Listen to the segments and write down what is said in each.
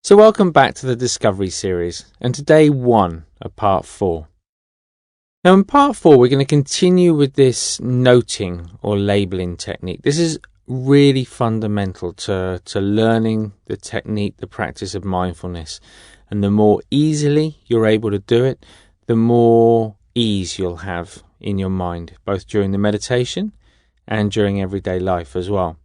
So welcome back to the Discovery series and to day 1 of part 4. Now in part 4 we're going to continue with this noting or labelling technique. This is really fundamental to learning the technique, the practice of mindfulness. And the more easily you're able to do it, the more ease you'll have in your mind, both during the meditation and during everyday life as well.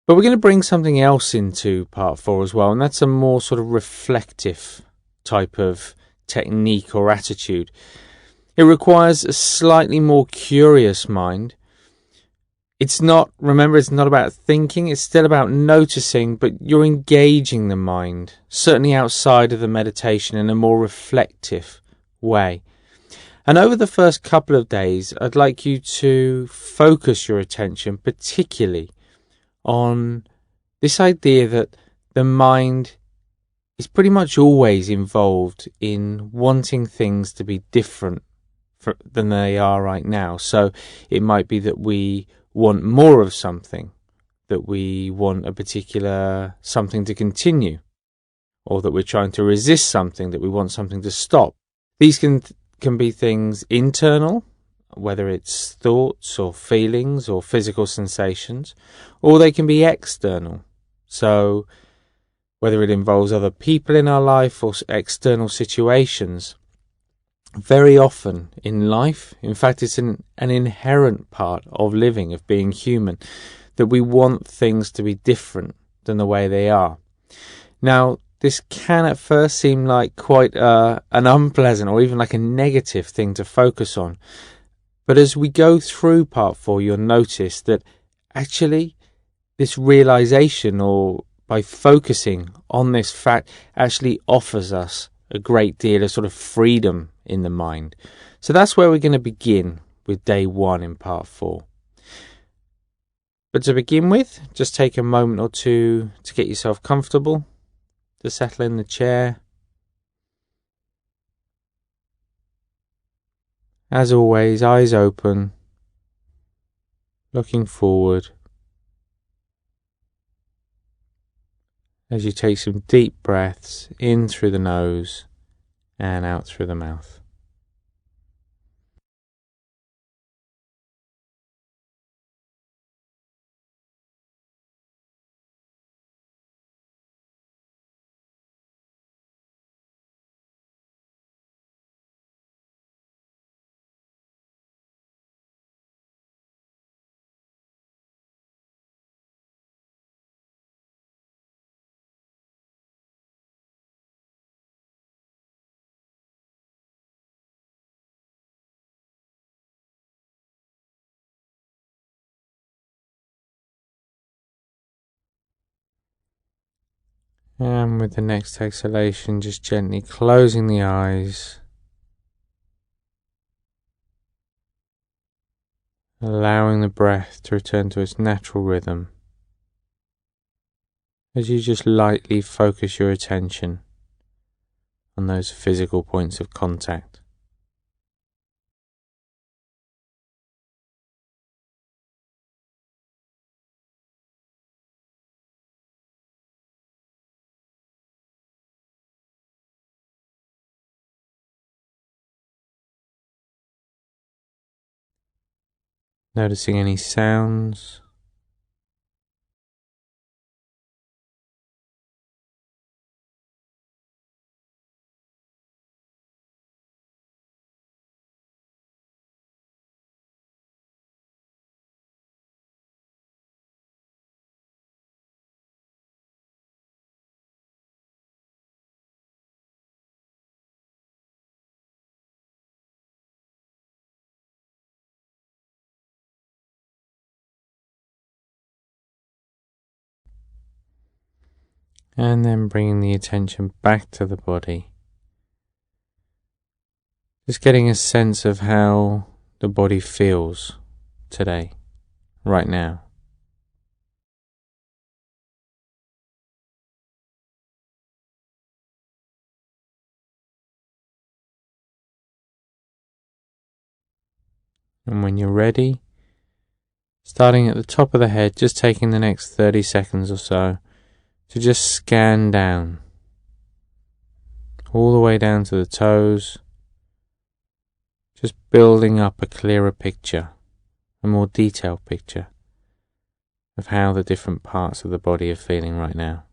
But we're going to bring something else into part 4 as well, and that's a more sort of reflective type of technique or attitude. It requires a slightly more curious mind. Remember, it's not about thinking, it's still about noticing, but you're engaging the mind, certainly outside of the meditation, in a more reflective way. And over the first couple of days, I'd like you to focus your attention particularly on this idea that the mind is pretty much always involved in wanting things to be different than they are right now. So it might be that we want more of something, that we want a particular something to continue, or that we're trying to resist something, that we want something to stop. These can be things internal, whether it's thoughts or feelings or physical sensations, or they can be external. So whether it involves other people in our life or external situations. Very often in life, in fact it's an inherent part of living, of being human, that we want things to be different than the way they are. Now, this can at first seem like quite an unpleasant or even like a negative thing to focus on. But as we go through part 4, you'll notice that actually this realization, or by focusing on this fact, actually offers us a great deal of sort of freedom in the mind. So that's where we're going to begin with day 1 in part 4. But to begin with, just take a moment or two to get yourself comfortable, to settle in the chair. As always, eyes open, looking forward, as you take some deep breaths in through the nose and out through the mouth. And with the next exhalation, just gently closing the eyes, allowing the breath to return to its natural rhythm, as you just lightly focus your attention on those physical points of contact. Noticing any sounds, and then bringing the attention back to the body. Just getting a sense of how the body feels today, right now. And when you're ready, starting at the top of the head, just taking the next 30 seconds or so to just scan down, all the way down to the toes, just building up a clearer picture, a more detailed picture of how the different parts of the body are feeling right now.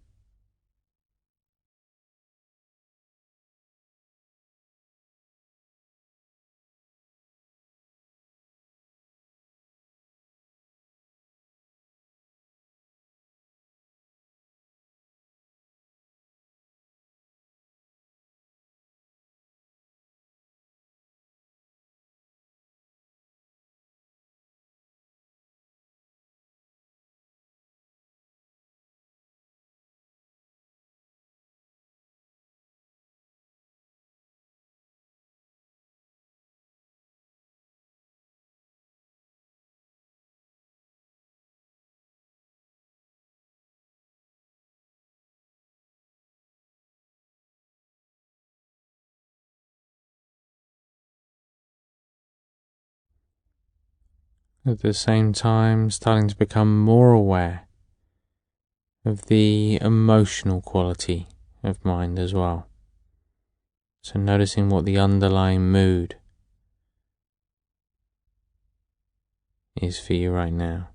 At the same time, starting to become more aware of the emotional quality of mind as well. So noticing what the underlying mood is for you right now.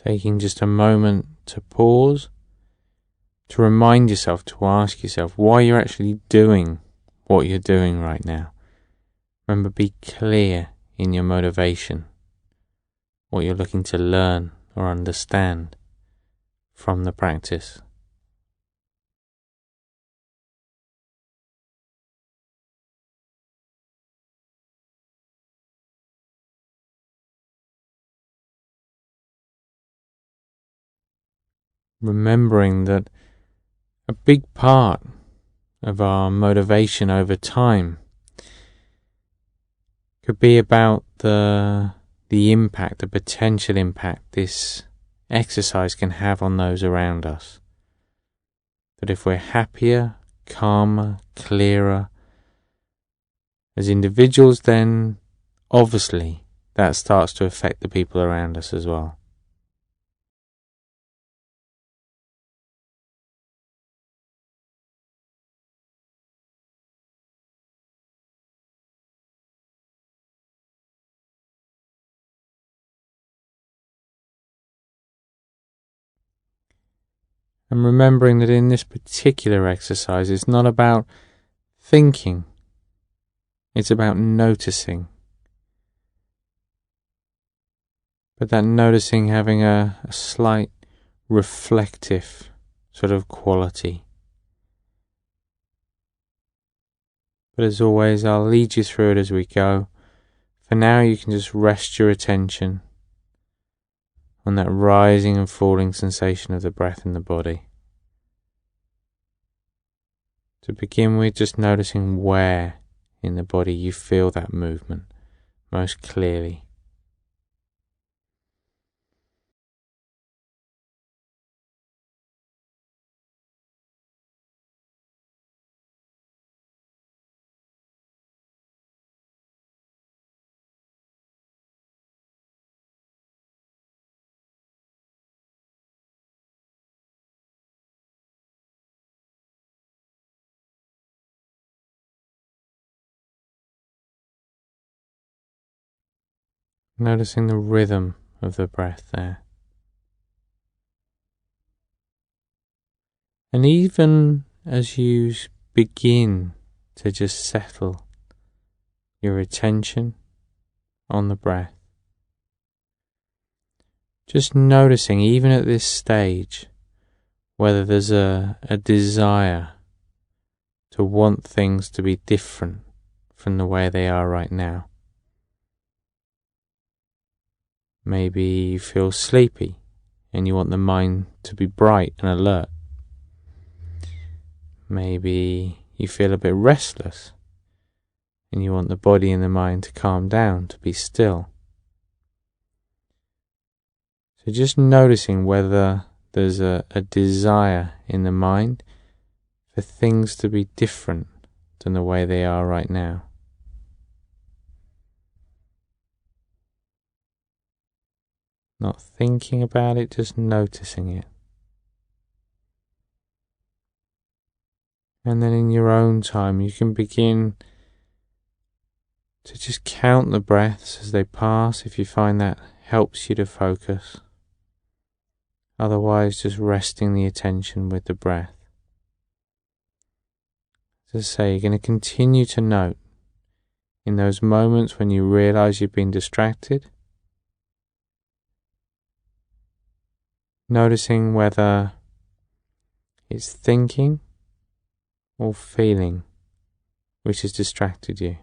Taking just a moment to pause, to remind yourself, to ask yourself why you're actually doing what you're doing right now. Remember, be clear in your motivation, what you're looking to learn or understand from the practice. Remembering that a big part of our motivation over time could be about the impact, the potential impact this exercise can have on those around us. That if we're happier, calmer, clearer as individuals, then obviously that starts to affect the people around us as well. And remembering that in this particular exercise, it's not about thinking, it's about noticing. But that noticing having a slight reflective sort of quality. But as always, I'll lead you through it as we go. For now, you can just rest your attention on that rising and falling sensation of the breath in the body. To begin with, just noticing where in the body you feel that movement most clearly. Noticing the rhythm of the breath there. And even as you begin to just settle your attention on the breath, just noticing even at this stage whether there's a desire to want things to be different from the way they are right now. Maybe you feel sleepy and you want the mind to be bright and alert. Maybe you feel a bit restless and you want the body and the mind to calm down, to be still. So just noticing whether there's a desire in the mind for things to be different than the way they are right now. Not thinking about it, just noticing it. And then in your own time, you can begin to just count the breaths as they pass if you find that helps you to focus. Otherwise, just resting the attention with the breath. As I say, you're going to continue to note in those moments when you realize you've been distracted, noticing whether it's thinking or feeling which has distracted you.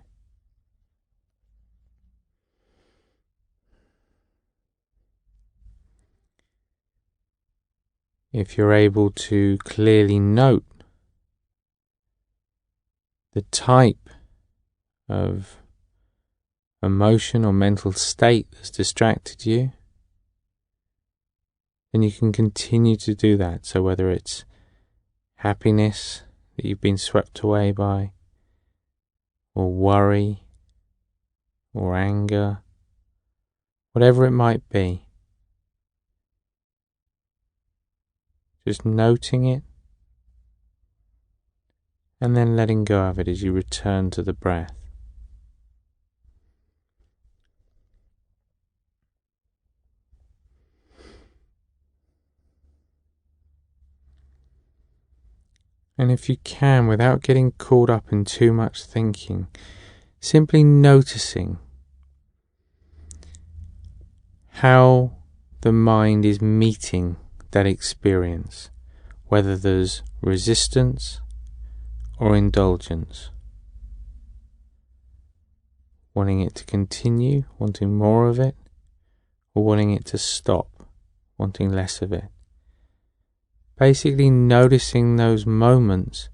If you're able to clearly note the type of emotion or mental state that's distracted you, then you can continue to do that. So whether it's happiness that you've been swept away by, or worry, or anger, whatever it might be, just noting it and then letting go of it as you return to the breath. And if you can, without getting caught up in too much thinking, simply noticing how the mind is meeting that experience, whether there's resistance or indulgence. Wanting it to continue, wanting more of it, or wanting it to stop, wanting less of it. Basically noticing those moments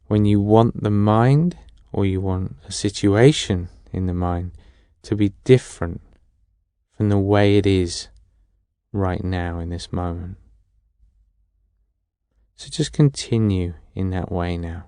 when you want the mind, or you want a situation in the mind to be different from the way it is right now in this moment. So just continue in that way now.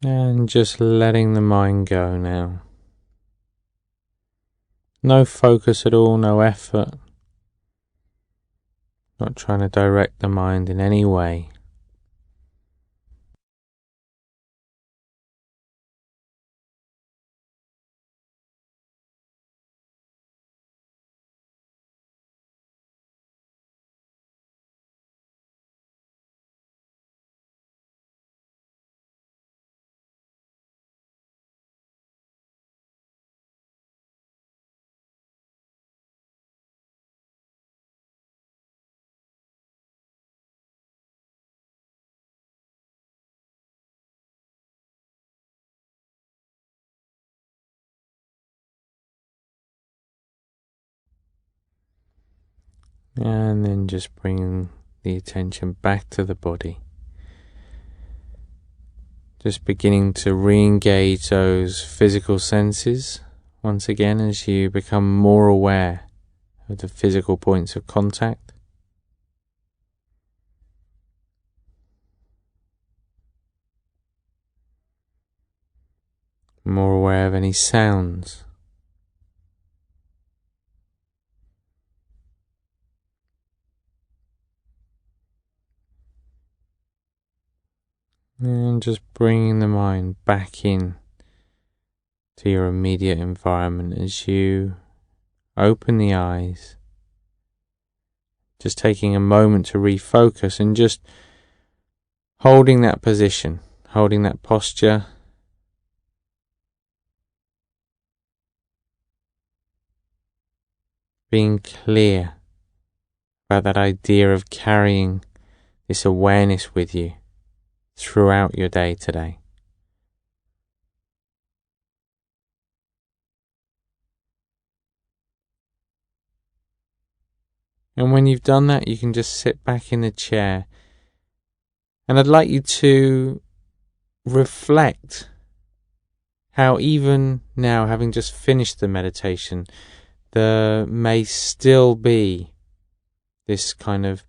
And just letting the mind go now. No focus at all, no effort. Not trying to direct the mind in any way. And then just bringing the attention back to the body. Just beginning to re-engage those physical senses once again as you become more aware of the physical points of contact. More aware of any sounds. And just bringing the mind back in to your immediate environment as you open the eyes. Just taking a moment to refocus and just holding that position, holding that posture. Being clear about that idea of carrying this awareness with you throughout your day today. And when you've done that, you can just sit back in the chair. And I'd like you to reflect how even now, having just finished the meditation, there may still be this kind of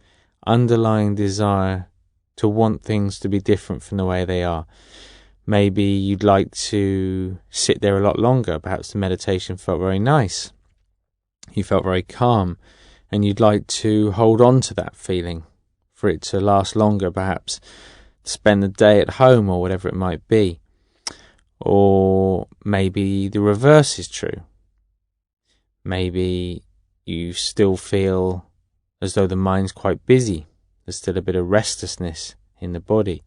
underlying desire to want things to be different from the way they are. Maybe you'd like to sit there a lot longer. Perhaps the meditation felt very nice. You felt very calm, and you'd like to hold on to that feeling for it to last longer, perhaps spend the day at home or whatever it might be. Or maybe the reverse is true. Maybe you still feel as though the mind's quite busy. There's still a bit of restlessness in the body.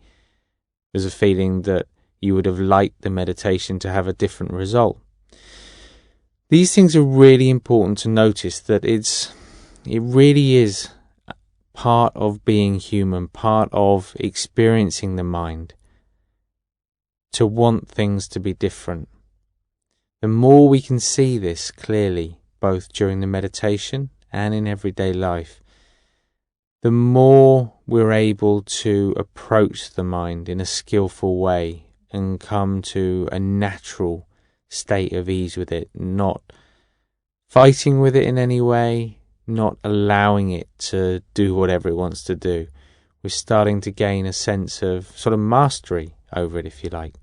There's a feeling that you would have liked the meditation to have a different result. These things are really important to notice, that it really is part of being human, part of experiencing the mind, to want things to be different. The more we can see this clearly, both during the meditation and in everyday life, the more we're able to approach the mind in a skillful way and come to a natural state of ease with it, not fighting with it in any way, not allowing it to do whatever it wants to do. We're starting to gain a sense of sort of mastery over it, if you like.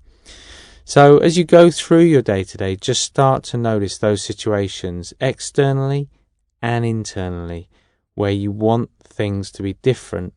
So as you go through your day today, just start to notice those situations externally and internally where you want things to be different